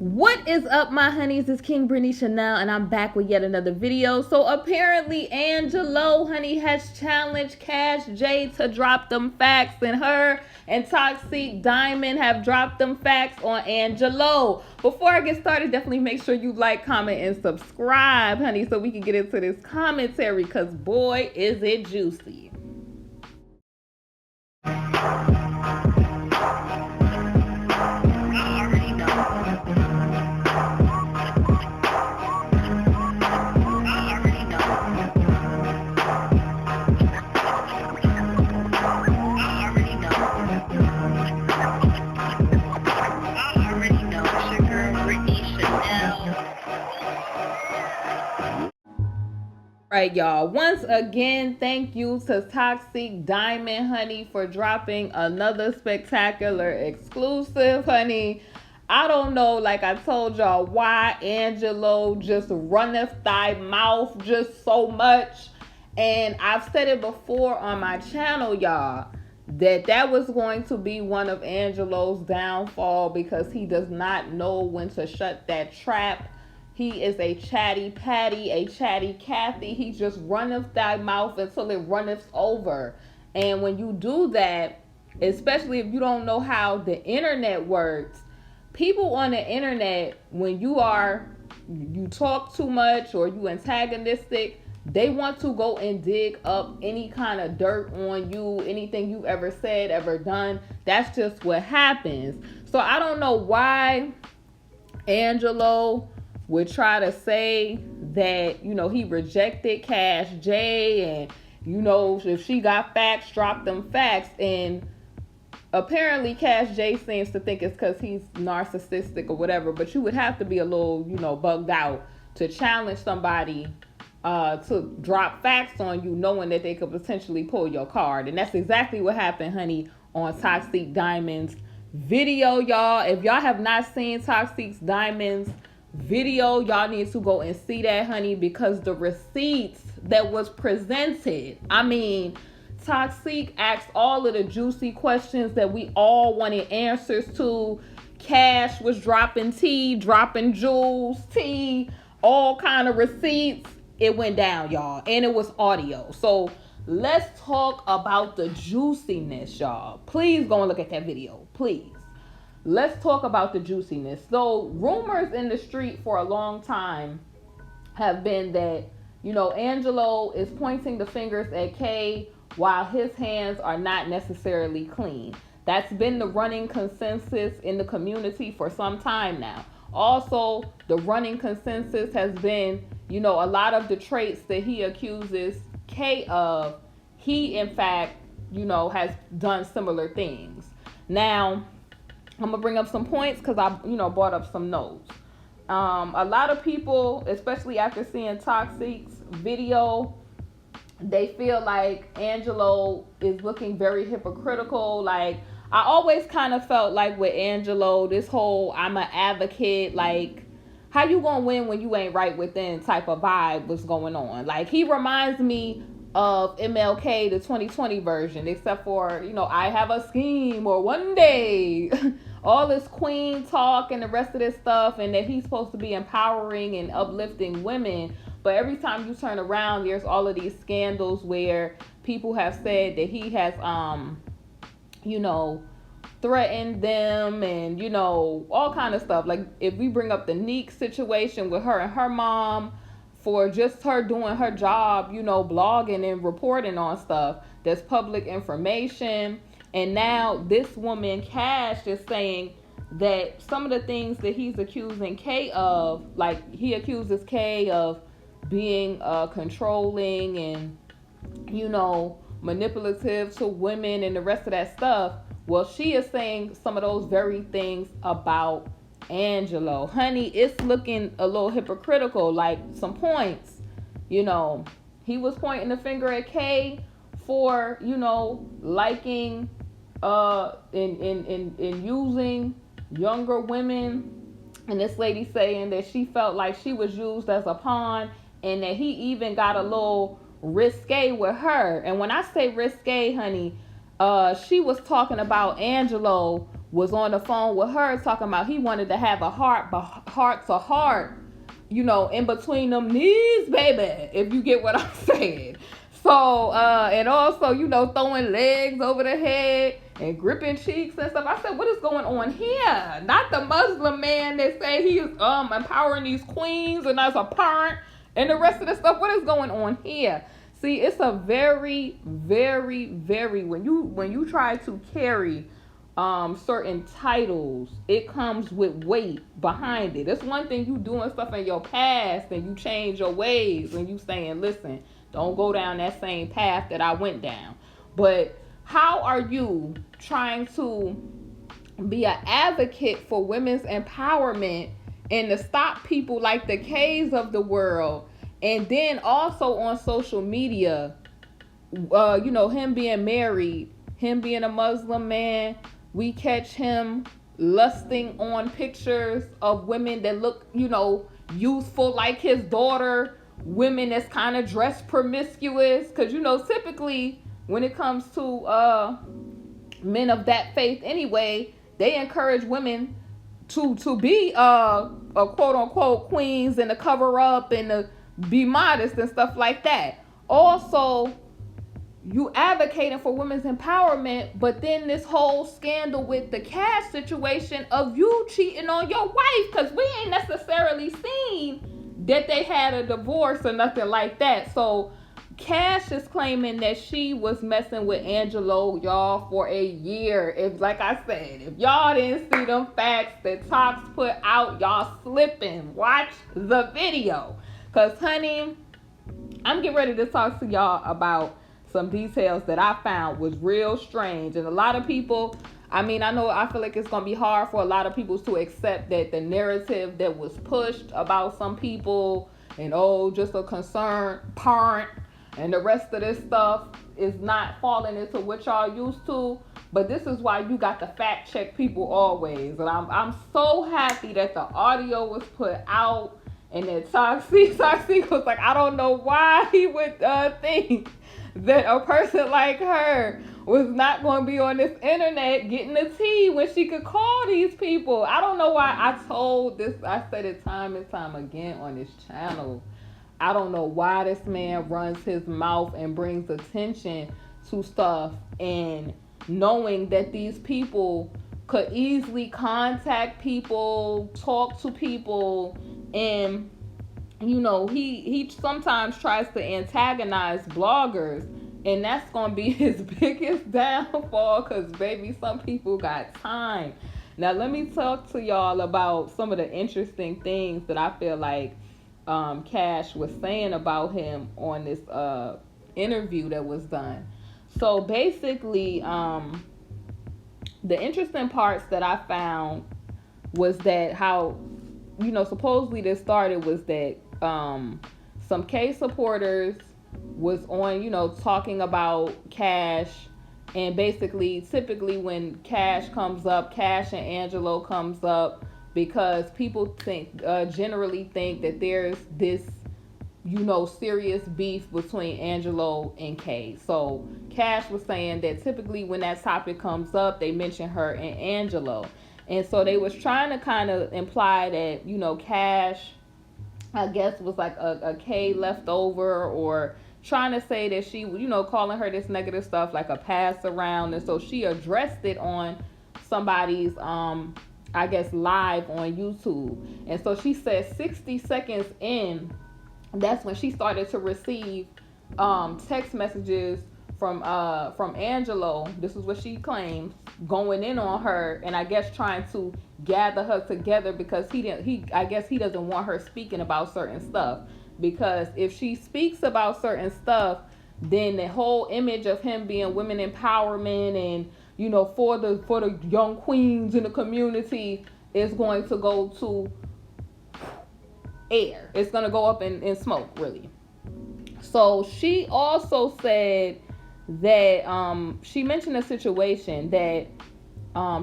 What is up, my honeys? It's KingBritneyChanel, and I'm back with yet another video. So apparently Angelo, honey, has challenged Cash J to drop them facts, and her and Toxic Diamond have dropped them facts on Angelo. Before I get started, definitely make sure you like, comment, and subscribe, honey, so we can get into this commentary, because boy, is it juicy. Right, y'all. Once again, thank you to Toxic Diamond, honey, for dropping another spectacular exclusive, honey. I don't know, like I told y'all, why Angelo just runneth thy mouth just so much. And I've said it before on my channel, y'all, that was going to be one of Angelo's downfall, because he does not know when to shut that trap. He is a chatty Patty, a chatty Cathy. He just runneth thy mouth until it runneth over. And when you do that, especially if you don't know how the internet works, people on the internet, when you talk too much or you antagonistic, they want to go and dig up any kind of dirt on you, anything you ever said, ever done. That's just what happens. So I don't know why Angelo would try to say that, he rejected Cash J, and, if she got facts, drop them facts. And apparently Cash J seems to think it's because he's narcissistic or whatever, but you would have to be a little, bugged out to challenge somebody to drop facts on you, knowing that they could potentially pull your card. And that's exactly what happened, honey, on Toxic Diamond's video, y'all. If y'all have not seen Toxic Diamond's video, y'all need to go and see that, honey, because the receipts that was presented, Toxic asked all of the juicy questions that we all wanted answers to. Cash was dropping tea, dropping jewels, tea, all kind of receipts. It went down, y'all, and it was audio. So let's talk about the juiciness, y'all. Please go and look at that video, please. Let's talk about the juiciness. So rumors in the street for a long time have been that, Angelo is pointing the fingers at Kay while his hands are not necessarily clean. That's been the running consensus in the community for some time now. Also, the running consensus has been, a lot of the traits that he accuses Kay of, he in fact, has done similar things. Now, I'm going to bring up some points because I, brought up some notes. A lot of people, especially after seeing Toxic's video, they feel like Angelo is looking very hypocritical. Like, I always kind of felt like with Angelo, this whole I'm an advocate, like, how you going to win when you ain't right within type of vibe was going on. Like, he reminds me of MLK, the 2020 version, except for, I have a scheme, or one day, all this queen talk and the rest of this stuff, and that he's supposed to be empowering and uplifting women. But every time you turn around, there's all of these scandals where people have said that he has, threatened them, and, all kind of stuff. Like, if we bring up the Neek situation with her and her mom, for just her doing her job, blogging and reporting on stuff that's public information. And now this woman, Cash, is saying that some of the things that he's accusing Kay of, like he accuses Kay of being controlling and, manipulative to women and the rest of that stuff. Well, she is saying some of those very things about Angelo. Honey, it's looking a little hypocritical. Like, some points, he was pointing the finger at Kay for, liking in using younger women, and this lady saying that she felt like she was used as a pawn, and that he even got a little risque with her. And when I say risque, honey, she was talking about Angelo was on the phone with her talking about he wanted to have a heart to heart, in between them knees, baby, if you get what I'm saying. So, and also, throwing legs over the head and gripping cheeks and stuff. I said, what is going on here? Not the Muslim man that say he is empowering these queens and as a parent and the rest of the stuff. What is going on here? See, it's a very, very, very, when you try to carry certain titles, it comes with weight behind it. It's one thing you doing stuff in your past and you change your ways and you saying, listen, don't go down that same path that I went down. But how are you trying to be an advocate for women's empowerment and to stop people like the K's of the world, and then also on social media, him being married, him being a Muslim man, we catch him lusting on pictures of women that look, youthful like his daughter, women that's kind of dressed promiscuous. Because, typically when it comes to men of that faith anyway, they encourage women to be a quote unquote queens and to cover up and to be modest and stuff like that. Also, you advocating for women's empowerment, but then this whole scandal with the Cash situation of you cheating on your wife, because we ain't necessarily seen that they had a divorce or nothing like that. So Cash is claiming that she was messing with Angelo, y'all, for a year. If, like I said, if y'all didn't see them facts that Tox put out, y'all slipping. Watch the video. Because, honey, I'm getting ready to talk to y'all about some details that I found was real strange. And a lot of people, I feel like it's going to be hard for a lot of people to accept that the narrative that was pushed about some people and, just a concerned parent and the rest of this stuff is not falling into what y'all used to. But this is why you got to fact check people always. And I'm so happy that the audio was put out and that Toxic was like, I don't know why he would think that a person like her was not going to be on this internet getting the tea when she could call these people. I don't know why I said it time and time again on this channel. I don't know why this man runs his mouth and brings attention to stuff, and knowing that these people could easily contact people, talk to people, and he sometimes tries to antagonize bloggers, and that's gonna be his biggest downfall, because baby, some people got time. Now let me talk to y'all about some of the interesting things that I feel like Cash was saying about him on this interview that was done. So basically, the interesting parts that I found was that how, supposedly this started was that some K supporters was on, talking about Cash, and basically, typically when Cash comes up, Cash and Angelo comes up, because people generally think that there's this, serious beef between Angelo and Kay. So Cash was saying that typically when that topic comes up, they mention her and Angelo. And so they was trying to kind of imply that, Cash, I guess, was like a K leftover, or trying to say that she, calling her this negative stuff like a pass around. And so she addressed it on somebody's, I guess, live on YouTube. And so she said 60 seconds in, that's when she started to receive text messages from Angelo. This is what she claims, going in on her, and I guess trying to gather her together, because I guess he doesn't want her speaking about certain stuff, because if she speaks about certain stuff, then the whole image of him being women empowerment and for the young queens in the community is going to go to air. It's going to go up in smoke, really. So she also said that she mentioned a situation that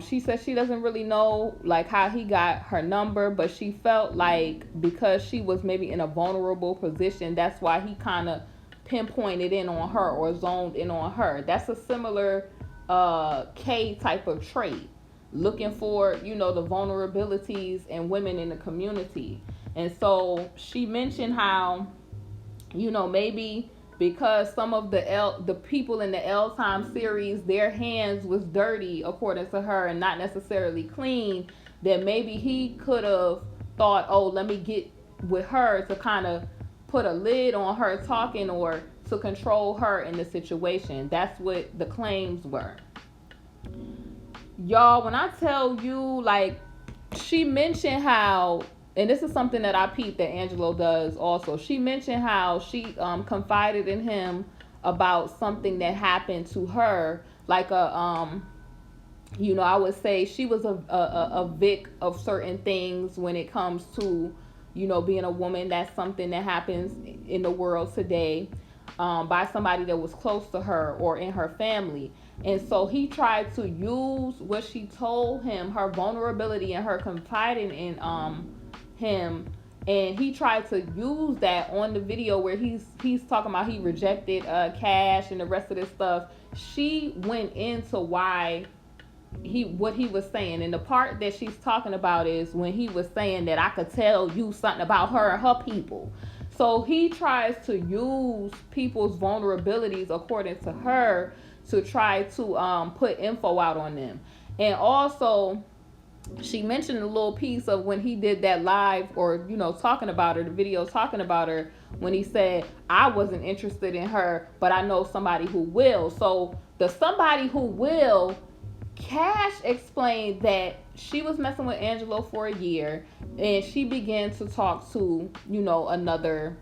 she said she doesn't really know like how he got her number, but she felt like because she was maybe in a vulnerable position, that's why he kind of pinpointed in on her or zoned in on her. That's a similar K type of trait. looking for, the vulnerabilities in women in the community. And so she mentioned how, maybe because some of the people in the L Time series, their hands was dirty according to her and not necessarily clean, that maybe he could have thought, oh, let me get with her to kind of put a lid on her talking or to control her in the situation. That's what the claims were. Y'all, when I tell you, like, she mentioned how, and this is something that I peeped that Angelo does also. She mentioned how she confided in him about something that happened to her, like I would say she was a vic of certain things when it comes to, being a woman. That's something that happens in the world today, by somebody that was close to her or in her family. And so he tried to use what she told him, her vulnerability and her confiding in him, and he tried to use that on the video where he's talking about he rejected Cash and the rest of this stuff. She went into why what he was saying, and the part that she's talking about is when he was saying that I could tell you something about her and her people. So he tries to use people's vulnerabilities according to her to try to put info out on them. And also she mentioned a little piece of when he did that live, or talking about her, the video talking about her, when he said, I wasn't interested in her, but I know somebody who will. So the somebody who will, Cash explained that she was messing with Angelo for a year, and she began to talk to, another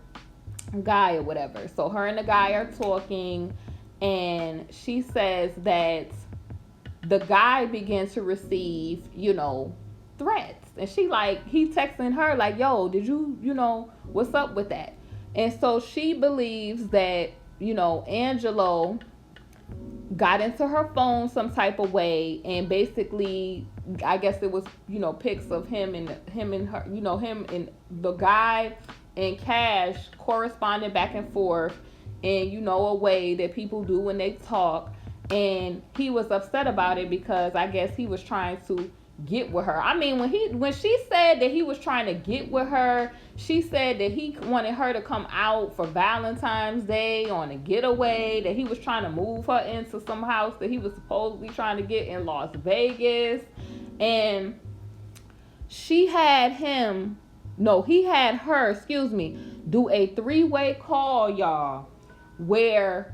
guy or whatever. So her and the guy are talking, and she says that the guy began to receive, threats. And he texting her like, yo, did you, what's up with that? And so she believes that, Angelo got into her phone some type of way, and basically, I guess it was, pics of him and her, him and the guy and Cash corresponding back and forth in, a way that people do when they talk. And he was upset about it because I guess he was trying to get with her. I mean, when she said that he was trying to get with her, she said that he wanted her to come out for Valentine's Day on a getaway, that he was trying to move her into some house that he was supposedly trying to get in Las Vegas. And he had her, do a 3-way call, y'all, where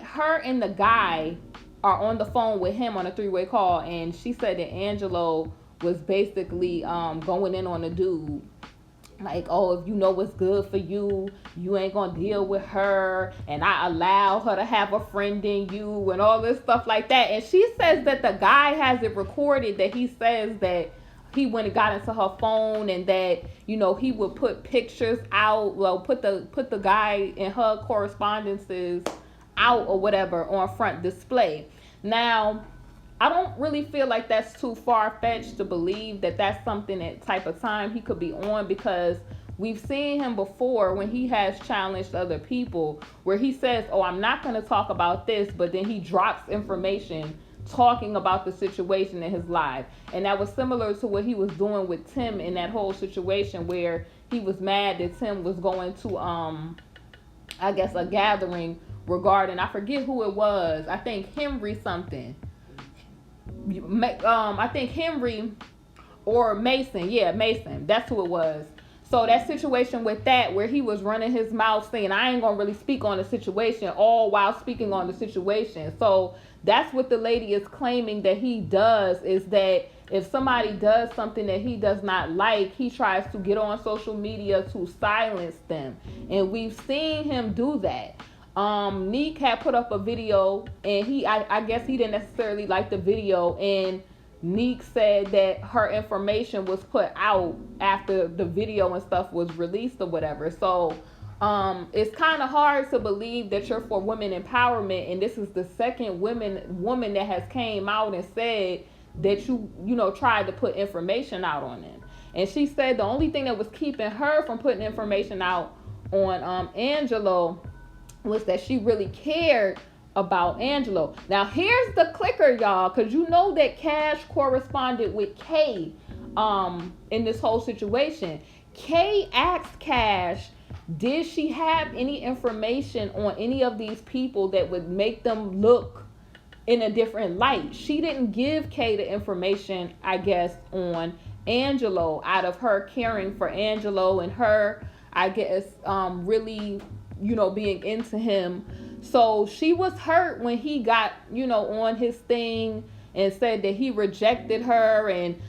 her and the guy are on the phone with him on a 3-way call. And she said that Angelo was basically going in on the dude, like, oh, if you know what's good for you, you ain't gonna deal with her, and I allow her to have a friend in you, and all this stuff like that. And she says that the guy has it recorded, that he says that he went and got into her phone, and that, he would put pictures out, well, put the guy and her correspondences out or whatever on front display. Now, I don't really feel like that's too far-fetched to believe that that's something, that type of time he could be on, because we've seen him before when he has challenged other people, where he says, oh, I'm not going to talk about this, but then he drops information talking about the situation in his live. And that was similar to what he was doing with Tim in that whole situation, where he was mad that Tim was going to, I guess, a gathering regarding, I forget who it was, I think Henry something. I think Henry or Mason. Yeah, Mason. That's who it was. So that situation with that, where he was running his mouth saying, I ain't going to really speak on the situation, all while speaking on the situation. So that's what the lady is claiming that he does, is that if somebody does something that he does not like, he tries to get on social media to silence them. And we've seen him do that. Neek had put up a video, and I guess he didn't necessarily like the video, and Neek said that her information was put out after the video and stuff was released or whatever. So it's kind of hard to believe that you're for women empowerment, and this is the second woman that has came out and said that you tried to put information out on them. And she said the only thing that was keeping her from putting information out on Angelo was that she really cared about Angelo. Now here's the clicker, y'all, because you know that Cash corresponded with Kay in this whole situation. Kay asked Cash, did she have any information on any of these people that would make them look in a different light? She didn't give Kay the information, I guess, on Angelo, out of her caring for Angelo and her, I guess, really, being into him. So she was hurt when he got, on his thing and said that he rejected her and,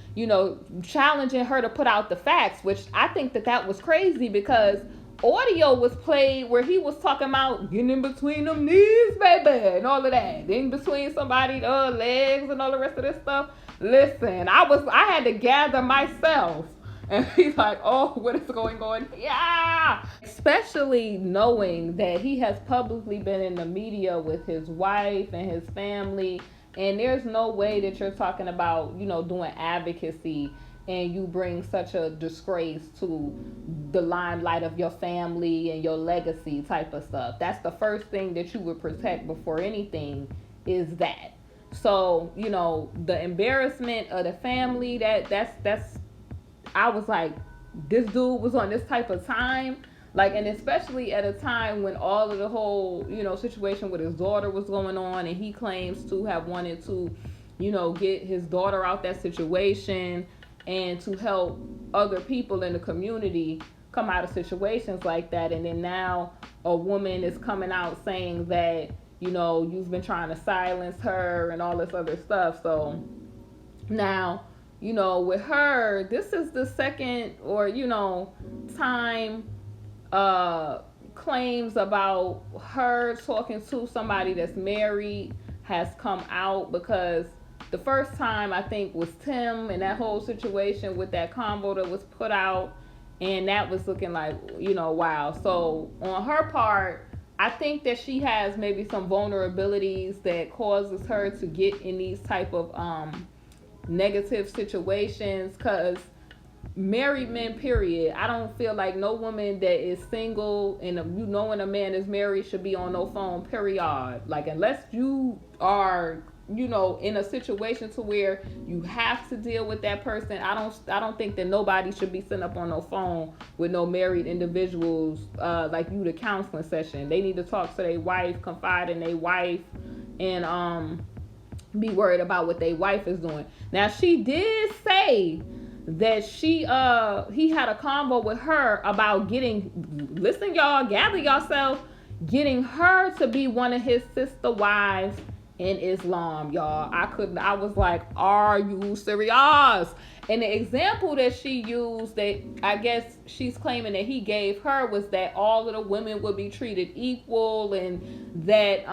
challenging her to put out the facts, which I think that was crazy, because audio was played where he was talking about getting in between them knees, baby, and all of that, in between somebody's legs and all the rest of this stuff. Listen, I had to gather myself. And he's like, oh, what is going on? Yeah. Especially knowing that he has publicly been in the media with his wife and his family. And there's no way that you're talking about, doing advocacy and you bring such a disgrace to the limelight of your family and your legacy type of stuff. That's the first thing that you would protect before anything, is that. So, the embarrassment of the family, that's I was like, this dude was on this type of time, and especially at a time when all of the whole, situation with his daughter was going on, and he claims to have wanted to, get his daughter out that situation and to help other people in the community come out of situations like that. And then now a woman is coming out saying that, you've been trying to silence her and all this other stuff. So now, with her, this is the second or, time claims about her talking to somebody that's married has come out, because the first time I think was Tim and that whole situation with that combo that was put out, and that was looking like, wow. So on her part, I think that she has maybe some vulnerabilities that causes her to get in these type of negative situations, because married men, period, I don't feel like no woman that is single and when a man is married should be on no phone, period. Unless you are in a situation to where you have to deal with that person, I don't think that nobody should be sitting up on no phone with no married individuals, the counseling session. They need to talk to their wife, confide in their wife, and be worried about what their wife is doing. Now, she did say that he had a convo with her about listen, y'all, gather yourself, getting her to be one of his sister wives in Islam, y'all. I was like, are you serious? And the example that she used, that I guess she's claiming that he gave her, was that all of the women would be treated equal, and that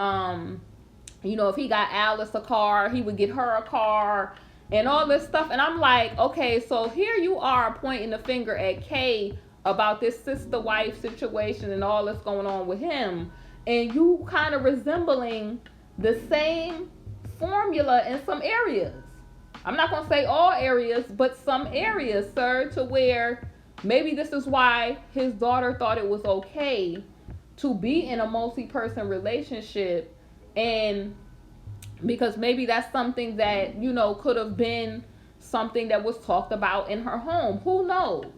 if he got Alice a car, he would get her a car, and all this stuff. And I'm like, okay, so here you are pointing the finger at Kay about this sister wife situation and all that's going on with him, and you kind of resembling the same formula in some areas. I'm not going to say all areas, but some areas, sir, to where maybe this is why his daughter thought it was okay to be in a multi-person relationship, and because maybe that's something that, could have been something that was talked about in her home. Who knows?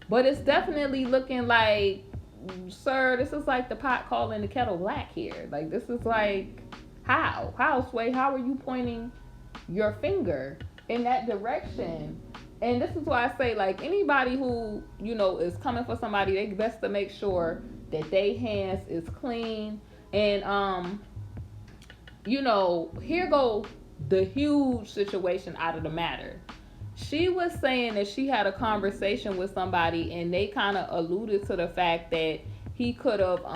But it's definitely looking like, sir, this is like the pot calling the kettle black here. This is like, how, Sway, how are you pointing your finger in that direction? And this is why I say, anybody who, is coming for somebody, they best to make sure that their hands is clean. And, here go the huge situation out of the matter. She was saying that she had a conversation with somebody, and they kind of alluded to the fact that he could have,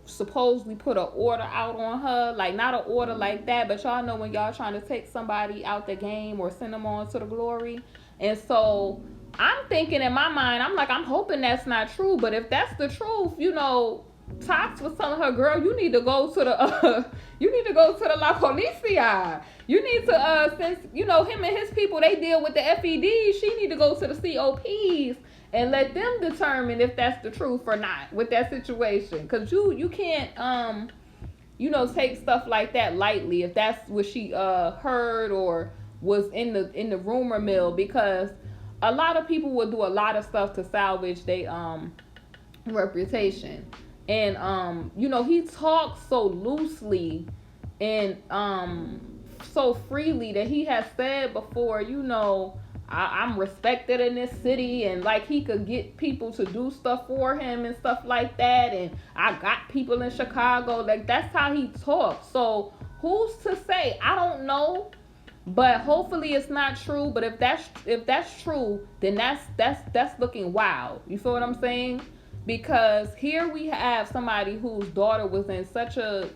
supposedly put an order out on her. Not an order like that, but y'all know when y'all trying to take somebody out the game or send them on to the glory. And so I'm thinking in my mind, I'm hoping that's not true. But if that's the truth, Tox was telling her, girl, you need to go to the you need to go to the La Policia. You need to since him and his people, they deal with the FEDs, she need to go to the COPs and let them determine if that's the truth or not with that situation. Cause you can't take stuff like that lightly if that's what she heard or was in the rumor mill, because a lot of people will do a lot of stuff to salvage their reputation. And he talks so loosely and so freely that he has said before, I'm respected in this city, and like he could get people to do stuff for him and stuff like that, and I got people in Chicago. Like, that's how he talks. So who's to say? I don't know, but hopefully it's not true. But if that's true, then that's looking wild. You feel what I'm saying? Because here we have somebody whose daughter was in such a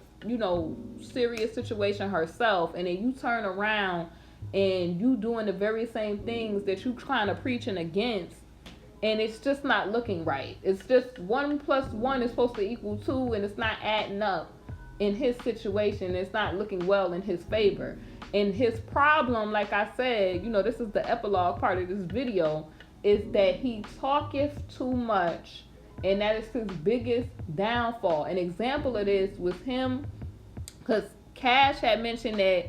serious situation herself, and then you turn around and you doing the very same things that you trying to preaching against, and it's just not looking right. It's just 1 + 1 is supposed to equal 2, and it's not adding up in his situation. It's not looking well in his favor. And his problem, like I said, this is the epilogue part of this video, is that he talketh too much, and that is his biggest downfall. An example of this was him, because Cash had mentioned that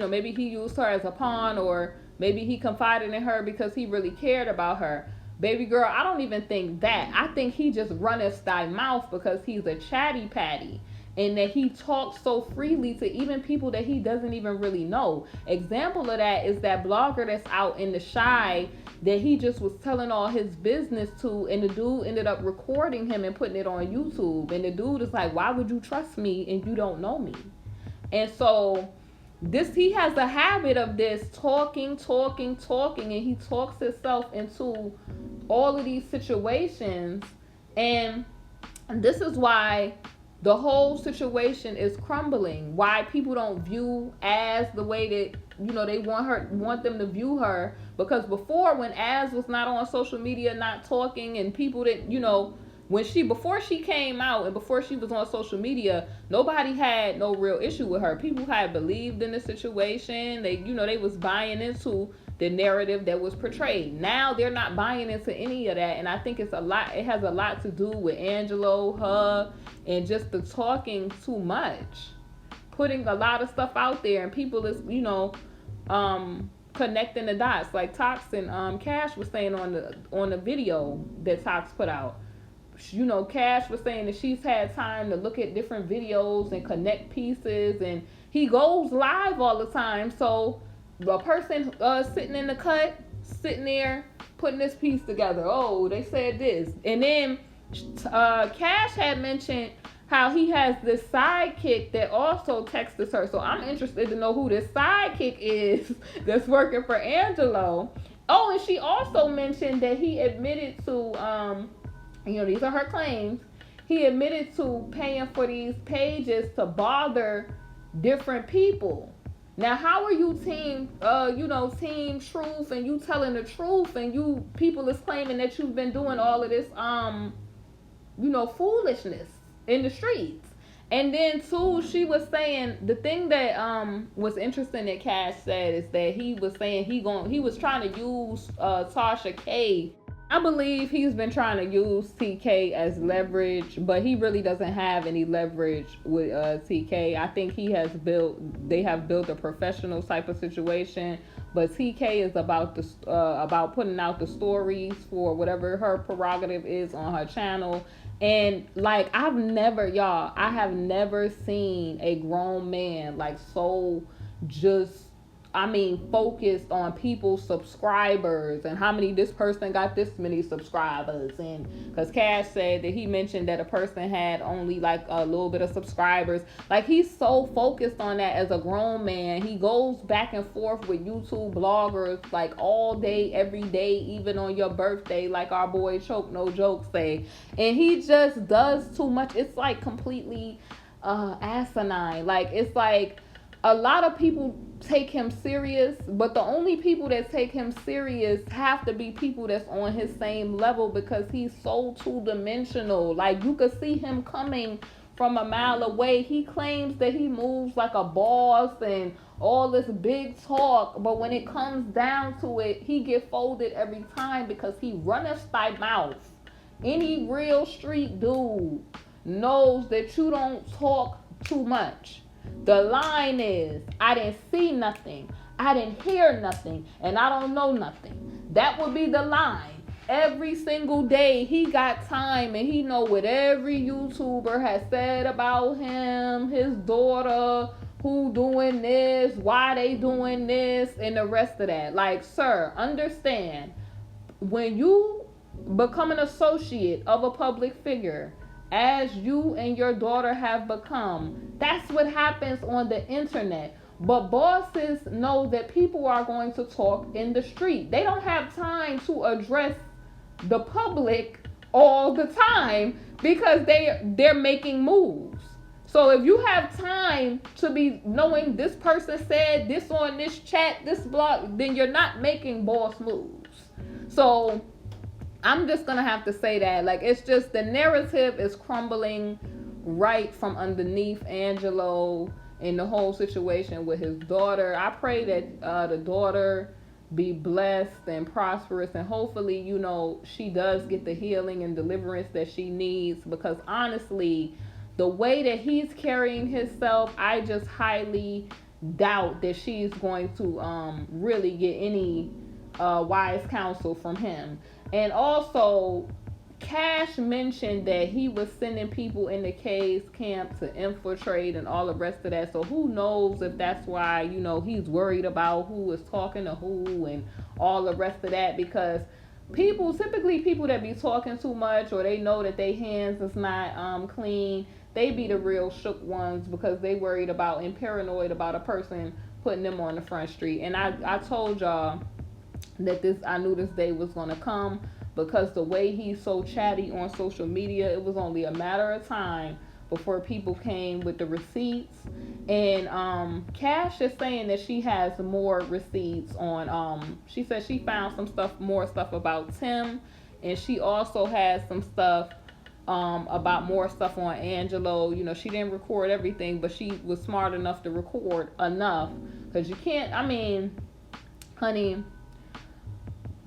maybe he used her as a pawn, or maybe he confided in her because he really cared about her. Baby girl, I don't even think that. I think he just runneth thy mouth because he's a chatty patty, and that he talks so freely to even people that he doesn't even really know. Example of that is that blogger that's out in the Shy that he just was telling all his business to, and the dude ended up recording him and putting it on YouTube. And the dude is like, why would you trust me and you don't know me? And so he has a habit of this talking, and he talks himself into all of these situations. And this is why the whole situation is crumbling. Why people don't view Az the way that they want them to view her. Because before, when Az was not on social media, not talking, and people that before she came out and before she was on social media, nobody had no real issue with her. People had believed in the situation. They they was buying into the narrative that was portrayed. Now they're not buying into any of that, and I think it has a lot to do with Angelo, her, and just the talking too much, putting a lot of stuff out there, and people is connecting the dots, like Tox and Cash was saying on the video that Tox put out. Cash was saying that she's had time to look at different videos and connect pieces, and he goes live all the time. So a person sitting in the cut, sitting there putting this piece together. Oh, they said this. And then Cash had mentioned how he has this sidekick that also texts her. So I'm interested to know who this sidekick is that's working for Angelo. Oh, and she also mentioned that he admitted to these are her claims. He admitted to paying for these pages to bother different people. Now, how are you team truth, and you telling the truth, and people is claiming that you've been doing all of this, foolishness in the streets? And then too, she was saying the thing that was interesting that Cash said is that he was saying he was trying to use Tasha K. I believe he's been trying to use TK as leverage, but he really doesn't have any leverage with TK. I think they have built a professional type of situation, but TK is about putting out the stories for whatever her prerogative is on her channel. And like, I have never seen a grown man like so just focused on people's subscribers and how many this person got this many subscribers. And because Cash said that he mentioned that a person had only like a little bit of subscribers. Like, he's so focused on that as a grown man. He goes back and forth with YouTube bloggers like all day, every day, even on your birthday, like our boy Choke No Joke say. And he just does too much. It's like completely asinine. Like, it's like a lot of people take him serious, but the only people that take him serious have to be people that's on his same level, because he's so two-dimensional. Like, you could see him coming from a mile away. He claims that he moves like a boss and all this big talk, but when it comes down to it, he get folded every time because he runneth thy mouth. Any real street dude knows that you don't talk too much. The line is, I didn't see nothing, I didn't hear nothing, and I don't know nothing. That would be the line. Every single day he got time, and he know what every YouTuber has said about him, his daughter, who doing this, why they doing this, and the rest of that. Like, sir, understand, when you become an associate of a public figure, as you and your daughter have become, that's what happens on the internet. But bosses know that people are going to talk in the street. They don't have time to address the public all the time because they're making moves. So if you have time to be knowing this person said this on this chat, this blog, then you're not making boss moves. So I'm just gonna have to say that, like, it's just the narrative is crumbling right from underneath Angelo and the whole situation with his daughter. I pray that the daughter be blessed and prosperous, and hopefully, you know, she does get the healing and deliverance that she needs, because honestly, the way that he's carrying himself, I just highly doubt that she's going to really get any wise counsel from him. And also, Cash mentioned that he was sending people in the K's camp to infiltrate and all the rest of that. So who knows if that's why, you know, he's worried about who is talking to who and all the rest of that, because typically people that be talking too much, or they know that their hands is not clean, they be the real shook ones, because they worried about and paranoid about a person putting them on the front street. And I told y'all that I knew this day was going to come, because the way he's so chatty on social media, it was only a matter of time before people came with the receipts. And Cash is saying that she has more receipts on, she said she found more stuff about Tim, and she also has some stuff about more stuff on Angelo. You know, she didn't record everything, but she was smart enough to record enough, because you can't, I mean, honey,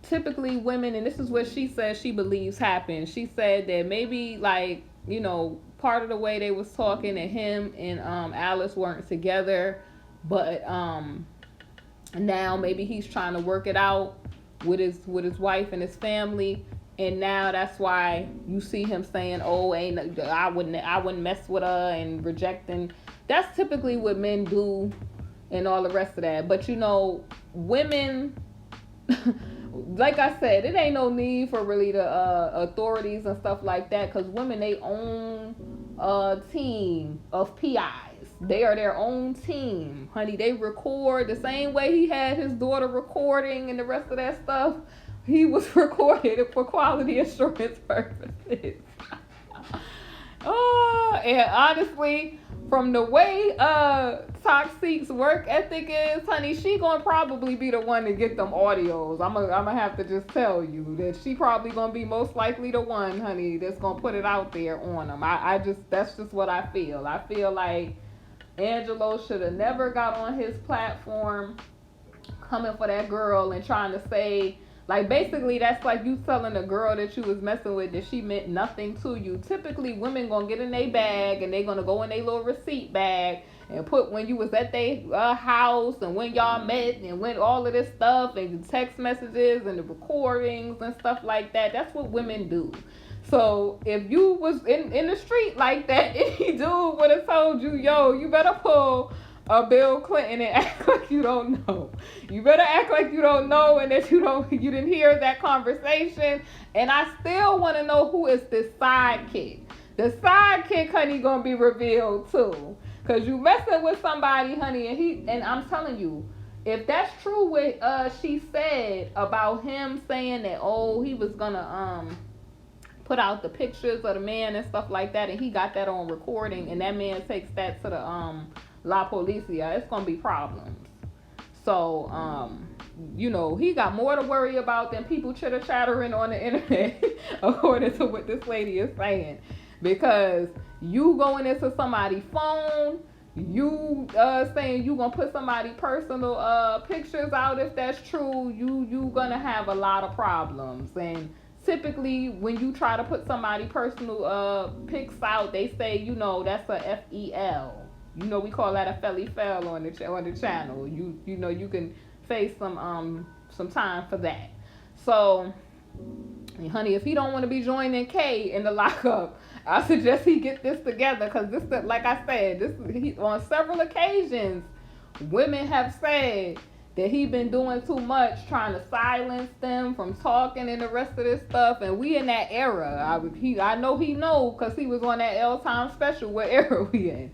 typically women, and this is what she says she believes happened. She said that maybe, like, you know, part of the way they was talking, and him and Alice weren't together, but now maybe he's trying to work it out with his wife and his family, and now that's why you see him saying, "Oh, I wouldn't mess with her," and rejecting. That's typically what men do, and all the rest of that. But you know, women. Like I said, it ain't no need for really the authorities and stuff like that, because women, they own a team of PIs. They are their own team, honey. They record the same way he had his daughter recording and the rest of that stuff. He was recorded for quality assurance purposes. Oh, and honestly, from the way Toxic's work ethic is, honey, she gonna probably be the one to get them audios. I'm gonna have to just tell you that she probably gonna be most likely the one, honey, that's gonna put it out there on them. That's just what I feel. I feel like Angelo should have never got on his platform coming for that girl and trying to say, like, basically that's like you telling a girl that you was messing with that she meant nothing to you. Typically women gonna get in their bag, and they gonna go in their little receipt bag and put when you was at their house, and when y'all met, and when all of this stuff, and the text messages and the recordings and stuff like that. That's what women do. So if you was in the street like that, any dude would have told you, yo, you better pull a Bill Clinton and act like you don't know. You better act like you don't know, and that you didn't hear that conversation. And I still want to know who is this sidekick. The sidekick, honey, gonna be revealed too, cause you messing with somebody, honey, and I'm telling you, if that's true what she said about him saying that, oh, he was gonna put out the pictures of the man and stuff like that, and he got that on recording, and that man takes that to the La Policia, it's gonna be problems. So, you know, he got more to worry about than people chitter chattering on the internet, according to what this lady is saying. Because you going into somebody's phone, you saying you gonna put somebody's personal pictures out. If that's true, you gonna have a lot of problems. And typically when you try to put somebody's personal pics out, they say, you know, that's a FEL. You know, we call that a felly fell on the channel. You know, you can face some time for that. So, honey, if he don't want to be joining K in the lockup, I suggest he get this together, because this, like I said, on several occasions, women have said that he been doing too much, trying to silence them from talking and the rest of this stuff. And we in that era. I know he know, because he was on that L Time special. What era we in?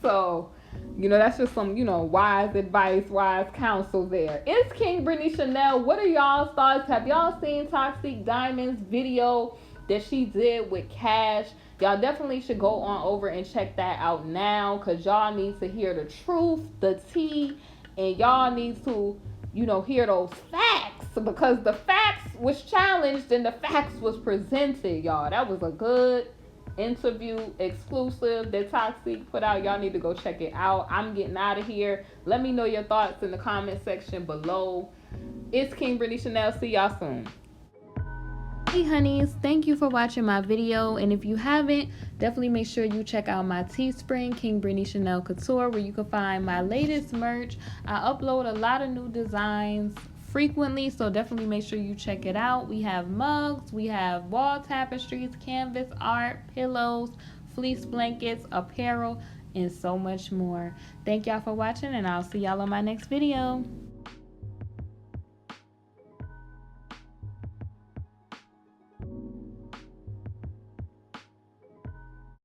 So, you know, that's just some, you know, wise advice, wise counsel there. It's King Brittany Chanel. What are y'all's thoughts? Have y'all seen Toxic Diamond's video that she did with Cash? Y'all definitely should go on over and check that out now, because y'all need to hear the truth, the tea, and y'all need to, you know, hear those facts, because the facts was challenged and the facts was presented, y'all. That was a good interview exclusive that Toxic put out. Y'all need to go check it out. I'm getting out of here. Let me know your thoughts in the comment section below. It's King Brittany Chanel. See y'all soon. Hey honeys, thank you for watching my video, and if you haven't, definitely make sure you check out my Teespring, King Brittany Chanel Couture, where you can find my latest merch. I upload a lot of new designs frequently, so definitely make sure you check it out. We have mugs, we have wall tapestries, canvas art, pillows, fleece blankets, apparel, and so much more. Thank y'all for watching, and I'll see y'all on my next video.